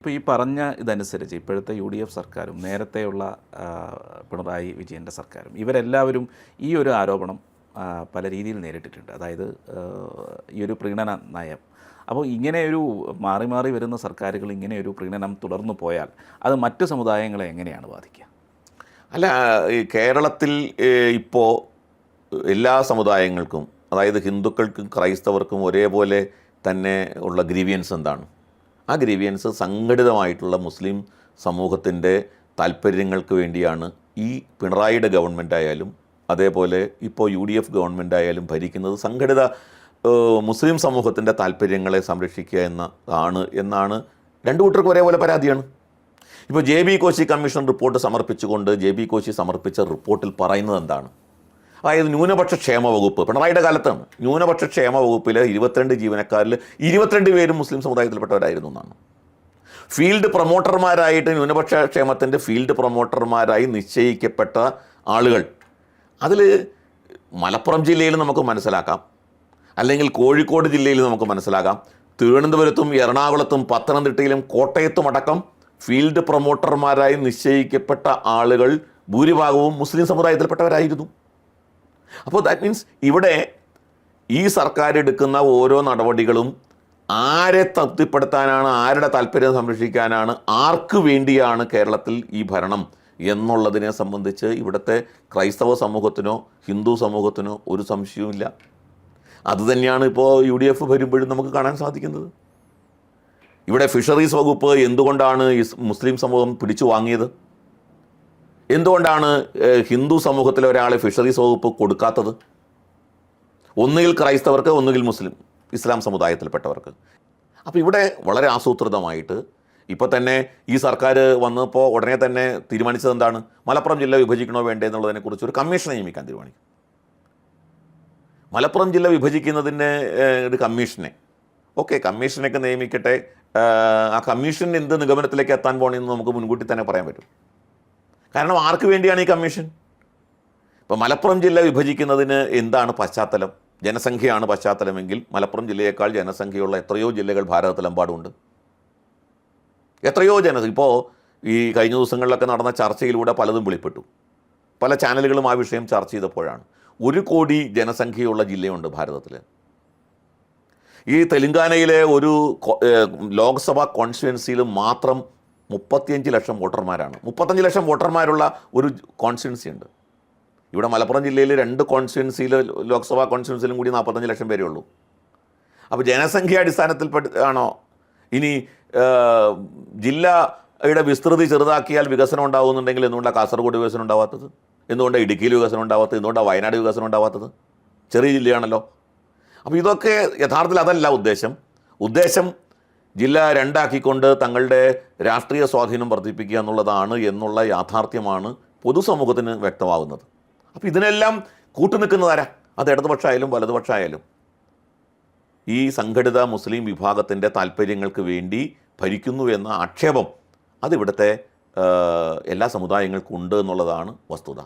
ഇപ്പോൾ ഈ പറഞ്ഞ ഇതനുസരിച്ച് ഇപ്പോഴത്തെ UDF സർക്കാരും നേരത്തെയുള്ള പിണറായി വിജയൻ്റെ സർക്കാരും ഇവരെല്ലാവരും ഈ ഒരു ആരോപണം പല രീതിയിൽ നേരിട്ടിട്ടുണ്ട്. അതായത് ഈ ഒരു പ്രീണന നയം. അപ്പോൾ ഇങ്ങനെയൊരു മാറി മാറി വരുന്ന സർക്കാരുകൾ ഇങ്ങനെയൊരു പ്രീണനം തുടർന്നു പോയാൽ അത് മറ്റ് സമുദായങ്ങളെ എങ്ങനെയാണ് ബാധിക്കുക? അല്ല, ഈ കേരളത്തിൽ ഇപ്പോൾ എല്ലാ സമുദായങ്ങൾക്കും, അതായത് ഹിന്ദുക്കൾക്കും ക്രൈസ്തവർക്കും ഒരേപോലെ തന്നെ ഉള്ള ഗ്രീവിയൻസ് എന്താണ്? ആ ഗ്രീവിയൻസ് സംഘടിതമായിട്ടുള്ള മുസ്ലിം സമൂഹത്തിൻ്റെ താല്പര്യങ്ങൾക്ക് വേണ്ടിയാണ് ഈ പിണറായിയുടെ ഗവൺമെൻറ് ആയാലും അതേപോലെ ഇപ്പോൾ UDF ഗവൺമെൻറ് ആയാലും ഭരിക്കുന്നത്. സംഘടിത മുസ്ലിം സമൂഹത്തിൻ്റെ താല്പര്യങ്ങളെ സംരക്ഷിക്കുക എന്നാണ് രണ്ടു കൂട്ടർക്കും ഒരേപോലെ പരാതിയാണ്. ഇപ്പോൾ JB കോശി കമ്മീഷൻ റിപ്പോർട്ട് സമർപ്പിച്ചുകൊണ്ട് JB കോശി സമർപ്പിച്ച റിപ്പോർട്ടിൽ പറയുന്നത് എന്താണ്? അതായത് ന്യൂനപക്ഷ ക്ഷേമ വകുപ്പ് പിണറായിയുടെ കാലത്താണ്. ന്യൂനപക്ഷ ക്ഷേമ വകുപ്പിലെ 22 ജീവനക്കാരിൽ 22 പേരും മുസ്ലിം സമുദായത്തിൽപ്പെട്ടവരായിരുന്നു എന്നാണ്. ഫീൽഡ് പ്രൊമോട്ടർമാരായിട്ട് ന്യൂനപക്ഷ ക്ഷേമത്തിൻ്റെ ഫീൽഡ് പ്രൊമോട്ടർമാരായി നിശ്ചയിക്കപ്പെട്ട ആളുകൾ, അതിൽ മലപ്പുറം ജില്ലയിൽ നമുക്ക് മനസ്സിലാക്കാം, അല്ലെങ്കിൽ കോഴിക്കോട് ജില്ലയിൽ നമുക്ക് മനസ്സിലാക്കാം, തിരുവനന്തപുരത്തും എറണാകുളത്തും പത്തനംതിട്ടയിലും കോട്ടയത്തും അടക്കം ഫീൽഡ് പ്രൊമോട്ടർമാരായി നിശ്ചയിക്കപ്പെട്ട ആളുകൾ ഭൂരിഭാഗവും മുസ്ലിം സമുദായത്തിൽപ്പെട്ടവരായിരുന്നു. അപ്പോൾ ദാറ്റ് മീൻസ് ഇവിടെ ഈ സർക്കാർ എടുക്കുന്ന ഓരോ നടപടികളും ആരെ തൃപ്തിപ്പെടുത്താനാണ്, ആരുടെ താല്പര്യം സംരക്ഷിക്കാനാണ്, ആർക്ക് വേണ്ടിയാണ് കേരളത്തിൽ ഈ ഭരണം എന്നുള്ളതിനെ സംബന്ധിച്ച് ഇവിടുത്തെ ക്രൈസ്തവ സമൂഹത്തിനോ ഹിന്ദു സമൂഹത്തിനോ ഒരു സംശയവുമില്ല. അതുതന്നെയാണ് ഇപ്പോൾ UDF വരുമ്പോഴും നമുക്ക് കാണാൻ സാധിക്കുന്നത്. ഇവിടെ ഫിഷറീസ് വകുപ്പ് എന്തുകൊണ്ടാണ് ഈ മുസ്ലിം സമൂഹം പിടിച്ചു വാങ്ങിയത്? എന്തുകൊണ്ടാണ് ഹിന്ദു സമൂഹത്തിലെ ഒരാളെ ഫിഷറീസ് വകുപ്പ് കൊടുക്കാത്തത്? ഒന്നുകിൽ ക്രൈസ്തവർക്ക്, ഒന്നുകിൽ ഇസ്ലാം സമുദായത്തിൽപ്പെട്ടവർക്ക്. അപ്പോൾ ഇവിടെ വളരെ ആസൂത്രിതമായിട്ട് ഇപ്പോൾ തന്നെ ഈ സർക്കാർ വന്നപ്പോൾ ഉടനെ തന്നെ തീരുമാനിച്ചത് എന്താണ്? മലപ്പുറം ജില്ല വിഭജിക്കണോ വേണ്ടേ എന്നുള്ളതിനെക്കുറിച്ച് ഒരു കമ്മീഷനെ നിയമിക്കാൻ തീരുമാനിക്കും. മലപ്പുറം ജില്ല വിഭജിക്കുന്നതിന് ഒരു കമ്മീഷനെ, ഓക്കെ, കമ്മീഷനൊക്കെ നിയമിക്കട്ടെ. ആ കമ്മീഷൻ എന്ത് നിഗമനത്തിലേക്ക് എത്താൻ പോകണമെന്ന് നമുക്ക് മുൻകൂട്ടി തന്നെ പറയാൻ പറ്റും. കാരണം ആർക്ക് വേണ്ടിയാണ് ഈ കമ്മീഷൻ? ഇപ്പോൾ മലപ്പുറം ജില്ല വിഭജിക്കുന്നതിന് എന്താണ് പശ്ചാത്തലം? ജനസംഖ്യയാണ് പശ്ചാത്തലമെങ്കിൽ മലപ്പുറം ജില്ലയേക്കാൾ ജനസംഖ്യയുള്ള എത്രയോ ജില്ലകൾ ഭാരതത്തിലെമ്പാടുമുണ്ട്. എത്രയോ ഇപ്പോൾ ഈ കഴിഞ്ഞ ദിവസങ്ങളിലൊക്കെ നടന്ന ചർച്ചയിലൂടെ പലതും വെളിപ്പെട്ടു. പല ചാനലുകളും ആ വിഷയം ചർച്ച ചെയ്തപ്പോഴാണ് 1 കോടി ജനസംഖ്യയുള്ള ജില്ലയുണ്ട് ഭാരതത്തിൽ. ഈ തെലങ്കാനയിലെ ഒരു ലോക്സഭാ കോൺസ്റ്റിറ്റ്യുവൻസിയിൽ മാത്രം 35 ലക്ഷം വോട്ടർമാരാണ്. 35 ലക്ഷം വോട്ടർമാരുള്ള ഒരു കോൺസ്റ്റിറ്റ്യുവൻസി ഉണ്ട്. ഇവിടെ മലപ്പുറം ജില്ലയിൽ 2 കോൺസ്റ്റിറ്റ്യുവൻസിയിൽ, ലോക്സഭാ കോൺസ്റ്റിറ്റ്യുവൻസിയിലും കൂടി 45 ലക്ഷം പേരേ ഉള്ളൂ. അപ്പോൾ ജനസംഖ്യ അടിസ്ഥാനത്തിൽപ്പെട്ടാണോ ഇനി ജില്ലയുടെ വിസ്തൃതി ചെറുതാക്കിയാൽ വികസനം ഉണ്ടാകുന്നുണ്ടെങ്കിൽ എന്തുകൊണ്ടാണ് കാസർഗോഡ് വികസനം ഉണ്ടാവാത്തത്? എന്തുകൊണ്ടാണ് ഇടുക്കിയിൽ വികസനം ഉണ്ടാവാത്തത്? എന്തുകൊണ്ടാണ് വയനാട് വികസനം ഉണ്ടാവാത്തത്? ചെറിയ ജില്ലയാണല്ലോ. അപ്പോൾ ഇതൊക്കെ യഥാർത്ഥത്തിൽ അതല്ല ഉദ്ദേശം ജില്ല 2 ആക്കിക്കൊണ്ട് തങ്ങളുടെ രാഷ്ട്രീയ സ്വാധീനം വർദ്ധിപ്പിക്കുക എന്നുള്ളതാണ് എന്നുള്ള യാഥാർത്ഥ്യമാണ് പൊതുസമൂഹത്തിന് വ്യക്തമാകുന്നത്. അപ്പോൾ ഇതിനെല്ലാം കൂട്ടുനിൽക്കുന്നതാരാ? അത് ഇടതുപക്ഷമായാലും വലതുപക്ഷമായാലും ഈ സംഘടിത മുസ്ലിം വിഭാഗത്തിൻ്റെ താല്പര്യങ്ങൾക്ക് വേണ്ടി ഭരിക്കുന്നു എന്ന ആക്ഷേപം അതിവിടുത്തെ എല്ലാ സമുദായങ്ങൾക്കും ഉണ്ട് എന്നുള്ളതാണ് വസ്തുത.